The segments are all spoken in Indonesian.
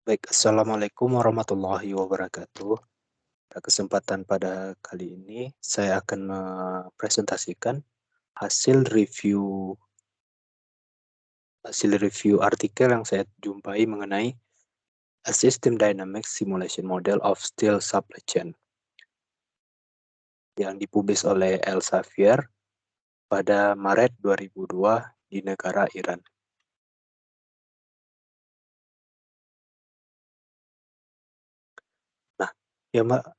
Baik, Assalamualaikum warahmatullahi wabarakatuh. Pada kesempatan pada kali ini, saya akan mempresentasikan hasil review hasil review artikel yang saya jumpai mengenai A System Dynamics Simulation Model of Steel Supply Chain yang dipublis oleh Elsevier pada Maret 2002 di negara Iran. Nah,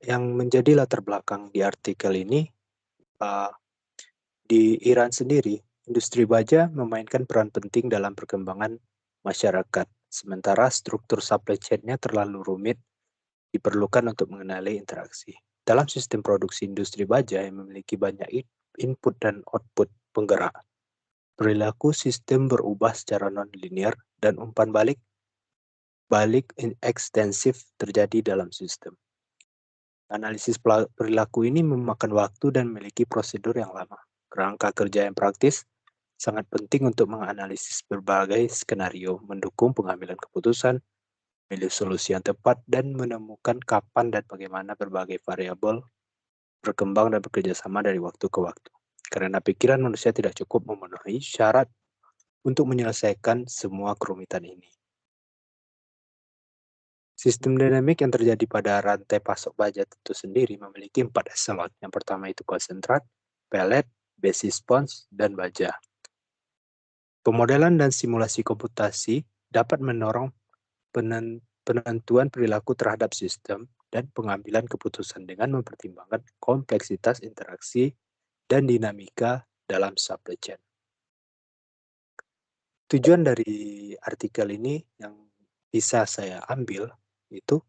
yang menjadi latar belakang di artikel ini, uh, di Iran sendiri, industri baja memainkan peran penting dalam perkembangan masyarakat, sementara struktur supply chain-nya terlalu rumit diperlukan untuk mengenali interaksi. Dalam sistem produksi industri baja yang memiliki banyak input dan output penggerak, perilaku sistem berubah secara non-linear dan umpan balik ekstensif terjadi dalam sistem. Analisis perilaku ini memakan waktu dan memiliki prosedur yang lama. Kerangka kerja yang praktis sangat penting untuk menganalisis berbagai skenario, mendukung pengambilan keputusan, memilih solusi yang tepat, dan menemukan kapan dan bagaimana berbagai variabel berkembang dan bekerja sama dari waktu ke waktu. Karena pikiran manusia tidak cukup memenuhi syarat untuk menyelesaikan semua kerumitan ini. Sistem dinamik yang terjadi pada rantai pasok baja tentu sendiri memiliki 4 eselon. Yang pertama itu konsentrat, pellet, besi spons, dan baja. Pemodelan dan simulasi komputasi dapat mendorong penentuan perilaku terhadap sistem dan pengambilan keputusan dengan mempertimbangkan kompleksitas interaksi dan dinamika dalam supply chain. Tujuan dari artikel ini yang bisa saya ambil itu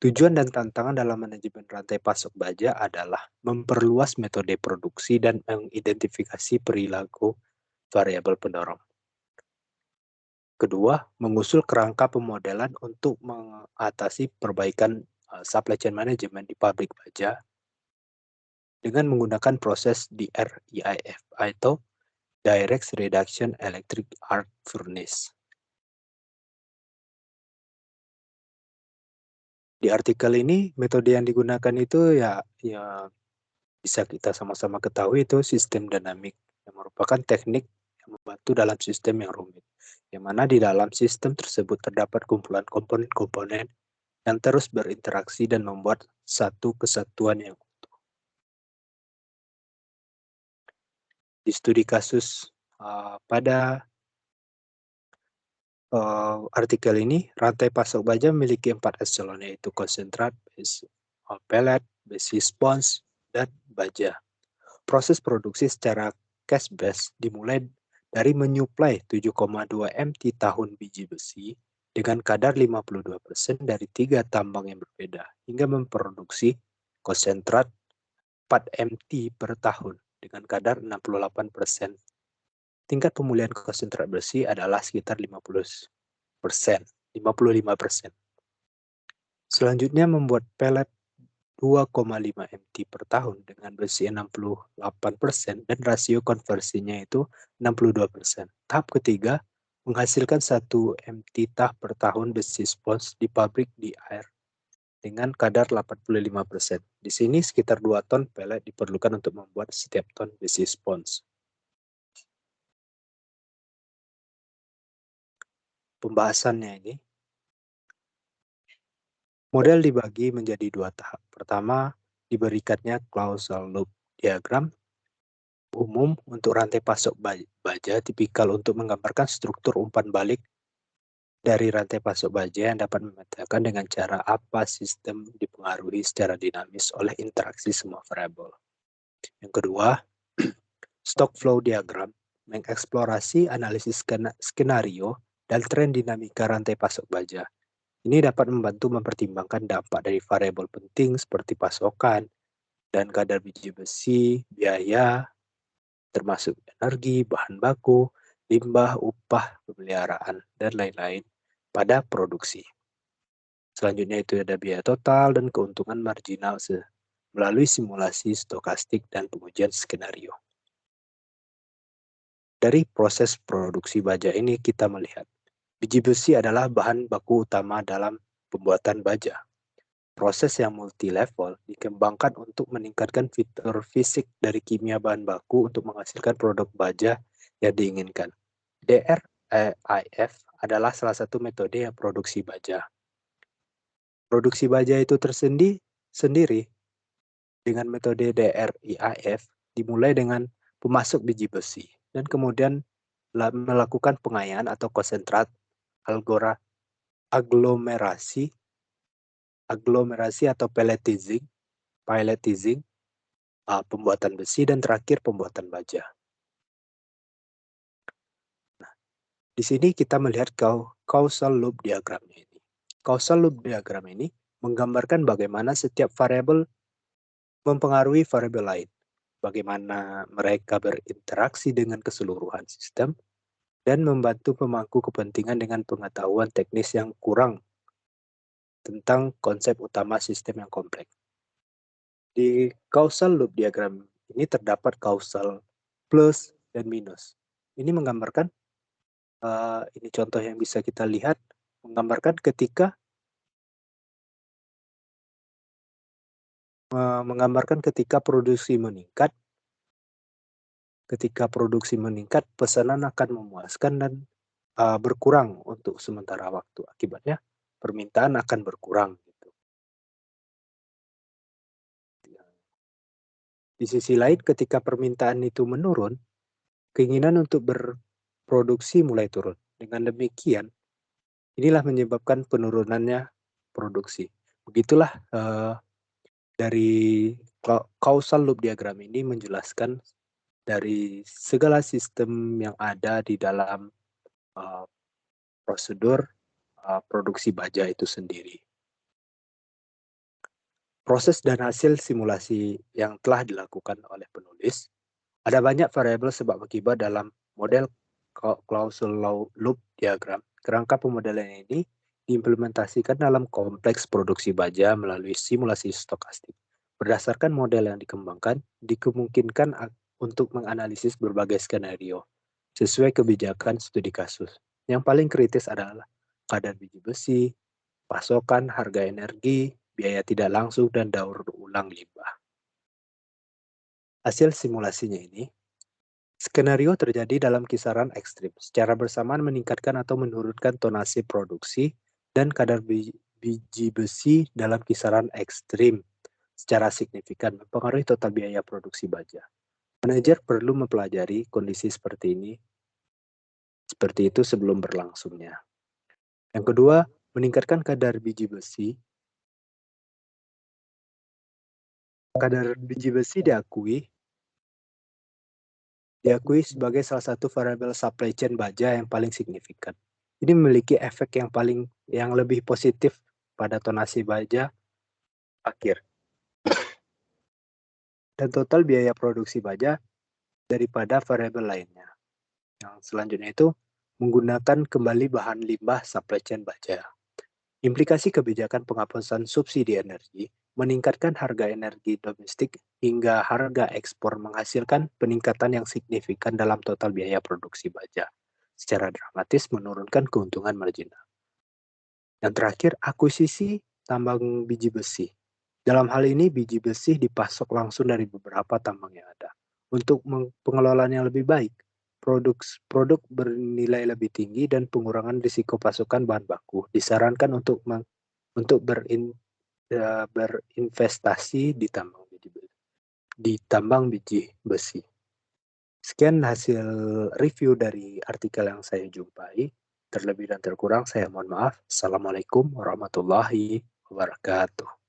tujuan dan tantangan dalam manajemen rantai pasok baja adalah memperluas metode produksi dan mengidentifikasi perilaku variabel pendorong. Kedua, mengusul kerangka pemodelan untuk mengatasi perbaikan supply chain management di pabrik baja dengan menggunakan proses DREIF atau Direct Reduction Electric Arc Furnace. Di artikel ini, metode yang digunakan itu ya bisa kita sama-sama ketahui itu sistem dinamik, yang merupakan teknik yang membantu dalam sistem yang rumit, yang mana di dalam sistem tersebut terdapat kumpulan komponen-komponen yang terus berinteraksi dan membuat satu kesatuan yang utuh. Di studi kasus pada artikel ini, rantai pasok baja memiliki 4 eselon, yaitu konsentrat, pellet, besi spons, dan baja. Proses produksi secara cash base dimulai dari menyuplai 7,2 MT tahun biji besi dengan kadar 52% dari 3 tambang yang berbeda, hingga memproduksi konsentrat 4 MT per tahun dengan kadar 68%. Tingkat pemulihan konsentrat besi adalah sekitar 55%. Selanjutnya membuat pellet 2,5 MT per tahun dengan besi 68% dan rasio konversinya itu 62%. Tahap ketiga, menghasilkan 1 MT tah per tahun besi spons di pabrik di air dengan kadar 85%. Di sini sekitar 2 ton pellet diperlukan untuk membuat setiap ton besi spons. Pembahasannya ini, model dibagi menjadi 2 tahap. Pertama, diberikannya causal loop diagram umum untuk rantai pasok baja, tipikal untuk menggambarkan struktur umpan balik dari rantai pasok baja yang dapat memetakan dengan cara apa sistem dipengaruhi secara dinamis oleh interaksi semua variabel. Yang kedua, stock flow diagram mengeksplorasi analisis skenario dan tren dinamika rantai pasok baja. Ini dapat membantu mempertimbangkan dampak dari variabel penting seperti pasokan dan kadar biji besi, biaya, termasuk energi, bahan baku, limbah, upah, pemeliharaan, dan lain-lain pada produksi. Selanjutnya itu ada biaya total dan keuntungan marginal melalui simulasi stokastik dan pengujian skenario. Dari proses produksi baja ini kita melihat biji besi adalah bahan baku utama dalam pembuatan baja. Proses yang multi-level dikembangkan untuk meningkatkan fitur fisik dari kimia bahan baku untuk menghasilkan produk baja yang diinginkan. DRIF adalah salah satu metode yang produksi baja. Produksi baja itu sendiri dengan metode DRIF dimulai dengan pemasok biji besi dan kemudian melakukan pengayaan atau konsentrat aglomerasi atau pelletizing, pembuatan besi, dan terakhir pembuatan baja. Nah, di sini kita melihat causal loop diagramnya ini. Causal loop diagram ini menggambarkan bagaimana setiap variabel mempengaruhi variabel lain, bagaimana mereka berinteraksi dengan keseluruhan sistem, dan membantu pemangku kepentingan dengan pengetahuan teknis yang kurang tentang konsep utama sistem yang kompleks. Di causal loop diagram ini terdapat causal plus dan minus. Ini menggambarkan, ini contoh yang bisa kita lihat, menggambarkan ketika produksi meningkat, pesanan akan memuaskan dan berkurang untuk sementara waktu. Akibatnya permintaan akan berkurang. Gitu. Di sisi lain, ketika permintaan itu menurun, keinginan untuk berproduksi mulai turun. Dengan demikian, inilah menyebabkan penurunannya produksi. Begitulah dari causal loop diagram ini menjelaskan dari segala sistem yang ada di dalam prosedur produksi baja itu sendiri. Proses dan hasil simulasi yang telah dilakukan oleh penulis, ada banyak variabel sebab akibat dalam model causal loop diagram. Kerangka pemodelan ini diimplementasikan dalam kompleks produksi baja melalui simulasi stokastik. Berdasarkan model yang dikembangkan, dikemungkinkan untuk menganalisis berbagai skenario sesuai kebijakan studi kasus. Yang paling kritis adalah kadar biji besi, pasokan, harga energi, biaya tidak langsung, dan daur ulang limbah. Hasil simulasinya ini, skenario terjadi dalam kisaran ekstrim, secara bersamaan meningkatkan atau menurunkan tonase produksi dan kadar biji besi dalam kisaran ekstrim secara signifikan mempengaruhi total biaya produksi baja. Manajer perlu mempelajari kondisi seperti itu sebelum berlangsungnya. Yang kedua, meningkatkan kadar biji besi. Kadar biji besi diakui sebagai salah satu variabel supply chain baja yang paling signifikan. Ini memiliki efek yang lebih positif pada tonase baja akhir dan total biaya produksi baja daripada variabel lainnya. Yang selanjutnya itu menggunakan kembali bahan limbah supply chain baja. Implikasi kebijakan penghapusan subsidi energi meningkatkan harga energi domestik hingga harga ekspor menghasilkan peningkatan yang signifikan dalam total biaya produksi baja. Secara dramatis menurunkan keuntungan marginal. Yang terakhir, akuisisi tambang biji besi. Dalam hal ini, biji besi dipasok langsung dari beberapa tambang yang ada. Untuk pengelolaan yang lebih baik, produk bernilai lebih tinggi dan pengurangan risiko pasokan bahan baku disarankan untuk berinvestasi di tambang biji besi. Sekian hasil review dari artikel yang saya jumpai. Terlebih dan terkurang saya mohon maaf. Assalamualaikum warahmatullahi wabarakatuh.